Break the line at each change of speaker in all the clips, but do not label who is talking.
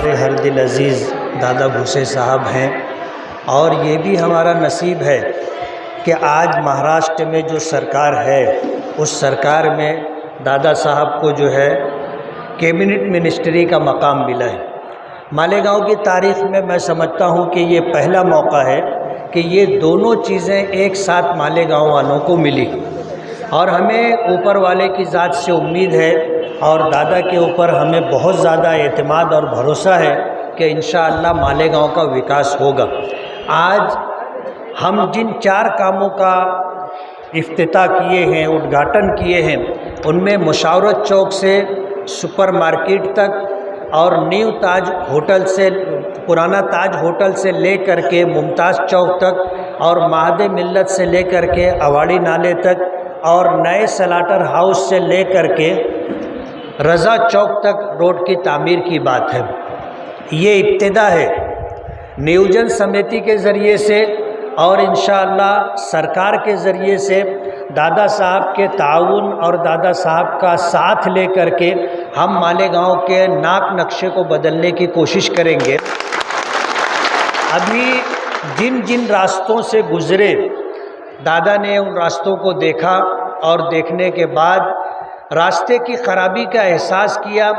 हमारे हर दिल अज़ीज़ दादा भूसे साहब हैं। और ये भी हमारा नसीब है कि आज महाराष्ट्र में जो सरकार है उस सरकार में दादा साहब को जो है कैबिनेट मिनिस्ट्री का मकाम मिला है। मालेगांव की तारीख़ में मैं समझता हूँ कि ये पहला मौका है कि ये दोनों चीज़ें एक साथ मालेगांव वालों को मिली। और हमें ऊपर वाले की ज़ात से उम्मीद है और दादा के ऊपर हमें बहुत ज़्यादा एतमाद और भरोसा है कि इंशाअल्लाह मालेगांव का विकास होगा। आज हम जिन 4 कामों का इफ्तिताह किए हैं, उद्घाटन किए हैं, उनमें मुशावरत चौक से सुपर मार्केट तक और न्यू ताज होटल से, पुराना ताज होटल से ले कर के मुमताज़ चौक तक और महादे मिल्लत से ले कर के अवाड़ी नाले तक और नए सलाटर हाउस से ले कर के रज़ा चौक तक रोड की तामीर की बात है। ये इब्तिदा है नियोजन समिति के ज़रिए से और इंशाअल्लाह सरकार के ज़रिए से दादा साहब के ताउन और दादा साहब का साथ ले कर के हम मालेगांव के नाक नक्शे को बदलने की कोशिश करेंगे। अभी जिन जिन रास्तों से गुज़रे दादा ने उन रास्तों को देखा और देखने के बाद रास्ते की ख़राबी का एहसास किया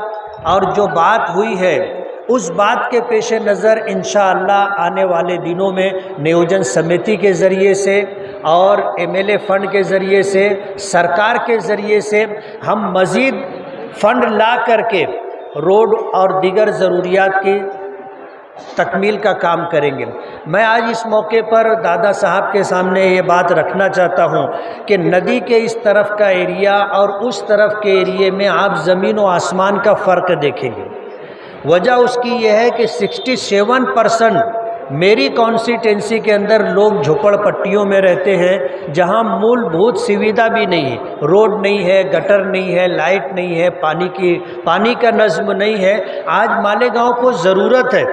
और जो बात हुई है उस बात के पेश नज़र इंशाअल्लाह आने वाले दिनों में नियोजन समिति के ज़रिए से और एमएलए फ़ंड के ज़रिए से, सरकार के ज़रिए से हम मज़ीद फ़ंड ला करके रोड और दीगर ज़रूरियात की तकमील का काम करेंगे। मैं आज इस मौके पर दादा साहब के सामने ये बात रखना चाहता हूँ कि नदी के इस तरफ का एरिया और उस तरफ के एरिए में आप ज़मीन व आसमान का फ़र्क देखेंगे। वजह उसकी यह है कि 67% मेरी कॉन्स्टिटेंसी के अंदर लोग झोपड़पट्टियों में रहते हैं, जहां मूलभूत सुविधा भी नहीं है, रोड नहीं है, गटर नहीं है, लाइट नहीं है, पानी का नज़्म नहीं है। आज मालेगांव को ज़रूरत है।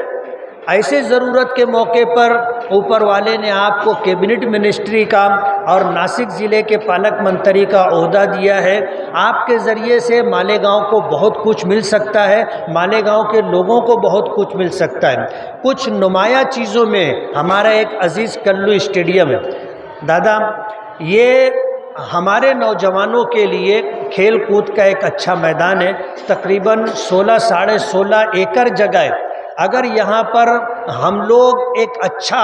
ऐसे ज़रूरत के मौके पर ऊपर वाले ने आपको कैबिनेट मिनिस्ट्री का और नासिक ज़िले के पालक मंत्री का ओहदा दिया है। आपके ज़रिए से मालेगांव को बहुत कुछ मिल सकता है, मालेगांव के लोगों को बहुत कुछ मिल सकता है। कुछ नुमाया चीज़ों में हमारा एक अज़ीज़ कल्लू स्टेडियम है। दादा, ये हमारे नौजवानों के लिए खेल कूद का एक अच्छा मैदान है। तकरीबन 16 साढ़े 16 एकड़ जगह है। अगर यहाँ पर हम लोग एक अच्छा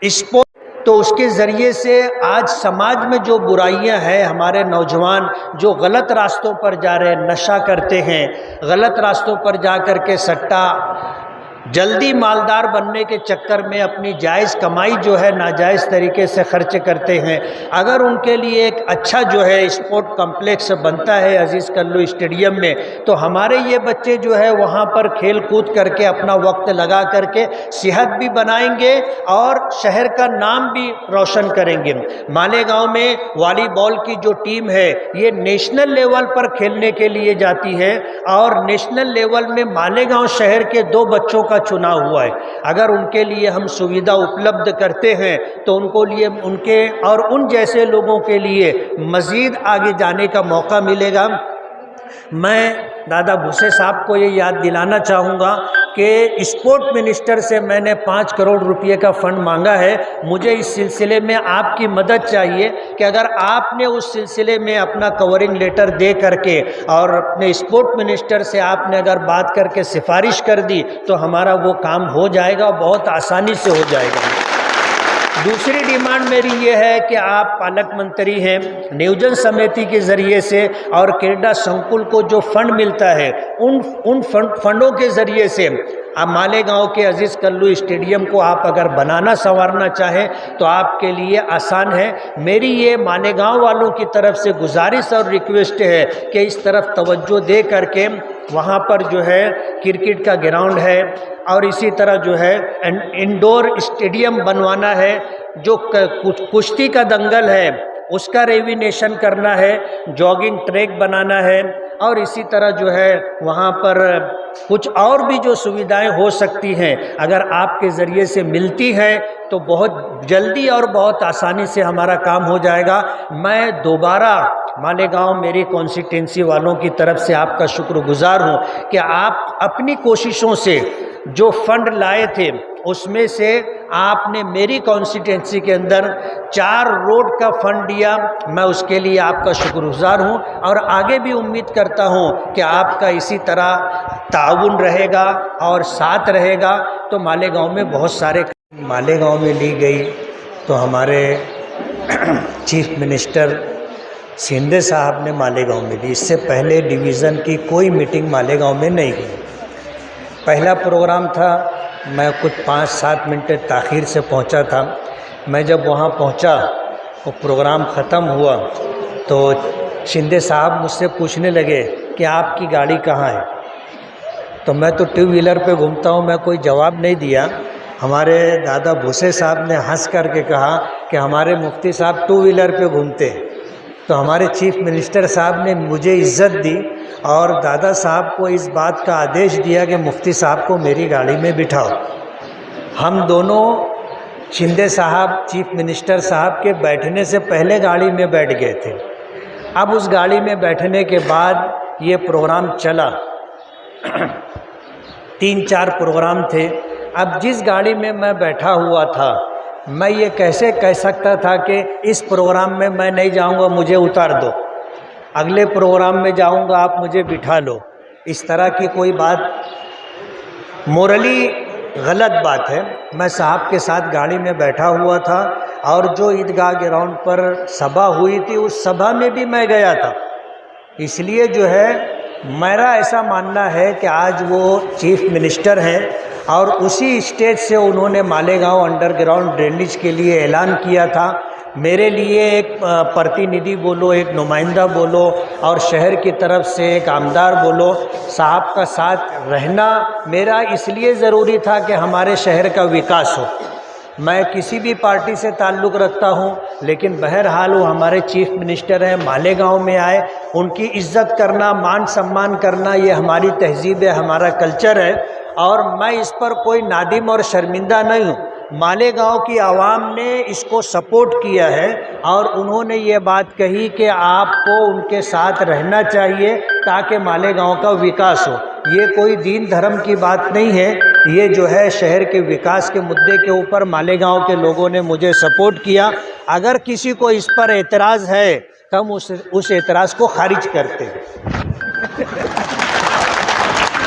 स्पोर्ट, तो उसके ज़रिए से आज समाज में जो बुराइयां हैं, हमारे नौजवान जो गलत रास्तों पर जा रहे हैं, नशा करते हैं, गलत रास्तों पर जा कर के सट्टा, जल्दी मालदार बनने के चक्कर में अपनी जायज़ कमाई जो है नाजायज़ तरीके से खर्च करते हैं। अगर उनके लिए एक अच्छा जो है स्पोर्ट कम्प्लेक्स बनता है अज़ीज़ कल्लू स्टेडियम में, तो हमारे ये बच्चे जो है वहाँ पर खेल कूद करके अपना वक्त लगा करके सेहत भी बनाएंगे और शहर का नाम भी रोशन करेंगे। मालेगांव में वॉलीबॉल की जो टीम है ये नेशनल लेवल पर खेलने के लिए जाती है और नेशनल लेवल में मालेगांव शहर के 2 बच्चों का चुनाव हुआ है। अगर उनके लिए हम सुविधा उपलब्ध करते हैं तो उनको लिए, उनके और उन जैसे लोगों के लिए मज़ीद आगे जाने का मौका मिलेगा। मैं दादा भूसे साहब को ये याद दिलाना चाहूँगा कि स्पोर्ट मिनिस्टर से मैंने 5 करोड़ रुपए का फ़ंड मांगा है। मुझे इस सिलसिले में आपकी मदद चाहिए कि अगर आपने उस सिलसिले में अपना कवरिंग लेटर दे करके और अपने स्पोर्ट मिनिस्टर से आपने अगर बात करके सिफारिश कर दी तो हमारा वो काम हो जाएगा, बहुत आसानी से हो जाएगा। दूसरी डिमांड मेरी ये है कि आप पालक मंत्री हैं, नियोजन समिति के ज़रिए से और क्रीड़ा संकुल को जो फंड मिलता है उन फंडों के ज़रिए से आप मालेगांव के अज़ीज़ कल्लू स्टेडियम को आप अगर बनाना संवारना चाहें तो आपके लिए आसान है। मेरी ये मालेगांव वालों की तरफ से गुजारिश और रिक्वेस्ट है कि इस तरफ तवज्जो दे करके वहाँ पर जो है क्रिकेट का ग्राउंड है और इसी तरह जो है इंडोर स्टेडियम बनवाना है, जो कुश्ती का दंगल है उसका रेविनेशन करना है, जॉगिंग ट्रैक बनाना है और इसी तरह जो है वहाँ पर कुछ और भी जो सुविधाएं हो सकती हैं अगर आपके ज़रिए से मिलती हैं तो बहुत जल्दी और बहुत आसानी से हमारा काम हो जाएगा। मैं दोबारा मालेगांव मेरी कॉन्स्टिट्यूंसी वालों की तरफ से आपका शुक्रगुजार हूं कि आप अपनी कोशिशों से जो फंड लाए थे उसमें से आपने मेरी कॉन्स्टिट्यूंसी के अंदर 4 रोड का फंड दिया। मैं उसके लिए आपका शुक्रगुजार हूं और आगे भी उम्मीद करता हूं कि आपका इसी तरह ताउन रहेगा और साथ रहेगा तो मालेगांव में बहुत सारे मालेगांव में ली गई। तो हमारे चीफ मिनिस्टर शिंदे साहब ने मालेगांव में ली। इससे पहले डिवीज़न की कोई मीटिंग मालेगांव में नहीं हुई। पहला प्रोग्राम था, मैं कुछ 5-7 मिनट ताख़ीर से पहुंचा था। मैं जब वहां पहुंचा वो प्रोग्राम ख़त्म हुआ तो शिंदे साहब मुझसे पूछने लगे कि आपकी गाड़ी कहाँ है। तो मैं तो 2 व्हीलर पे घूमता हूँ, मैं कोई जवाब नहीं दिया। हमारे दादा भूसे साहब ने हंस करके कहा कि हमारे मुफ्ती साहब 2 व्हीलर पे घूमते हैं। तो हमारे चीफ मिनिस्टर साहब ने मुझे इज़्ज़त दी और दादा साहब को इस बात का आदेश दिया कि मुफ्ती साहब को मेरी गाड़ी में बिठाओ। हम दोनों शिंदे साहब चीफ मिनिस्टर साहब के बैठने से पहले गाड़ी में बैठ गए थे। अब उस गाड़ी में बैठने के बाद ये प्रोग्राम चला 3-4 प्रोग्राम थे। अब जिस गाड़ी में मैं बैठा हुआ था मैं ये कैसे कह सकता था कि इस प्रोग्राम में मैं नहीं जाऊंगा, मुझे उतार दो, अगले प्रोग्राम में जाऊंगा आप मुझे बिठा लो। इस तरह की कोई बात मोरली गलत बात है। मैं साहब के साथ गाड़ी में बैठा हुआ था और जो ईदगाह ग्राउंड पर सभा हुई थी उस सभा में भी मैं गया था। इसलिए जो है मेरा ऐसा मानना है कि आज वो चीफ मिनिस्टर हैं और उसी स्टेज से उन्होंने मालेगांव अंडरग्राउंड ड्रेनेज के लिए ऐलान किया था। मेरे लिए एक प्रतिनिधि बोलो, एक नुमाइंदा बोलो और शहर की तरफ से एक आमदार बोलो, साहब का साथ रहना मेरा इसलिए ज़रूरी था कि हमारे शहर का विकास हो। मैं किसी भी पार्टी से ताल्लुक़ रखता हूं, लेकिन बहरहाल वो हमारे चीफ मिनिस्टर हैं, मालेगांव में आए, उनकी इज़्ज़त करना, मान सम्मान करना ये हमारी तहज़ीब है, हमारा कल्चर है और मैं इस पर कोई नादिम और शर्मिंदा नहीं हूँ। मालेगांव की आवाम ने इसको सपोर्ट किया है और उन्होंने ये बात कही कि आपको उनके साथ रहना चाहिए ताकि मालेगांव का विकास हो। ये कोई दीन धर्म की बात नहीं है, ये जो है शहर के विकास के मुद्दे के ऊपर मालेगांव के लोगों ने मुझे सपोर्ट किया। अगर किसी को इस पर एतराज़ है तो हम उस एतराज़ को खारिज करते हैं।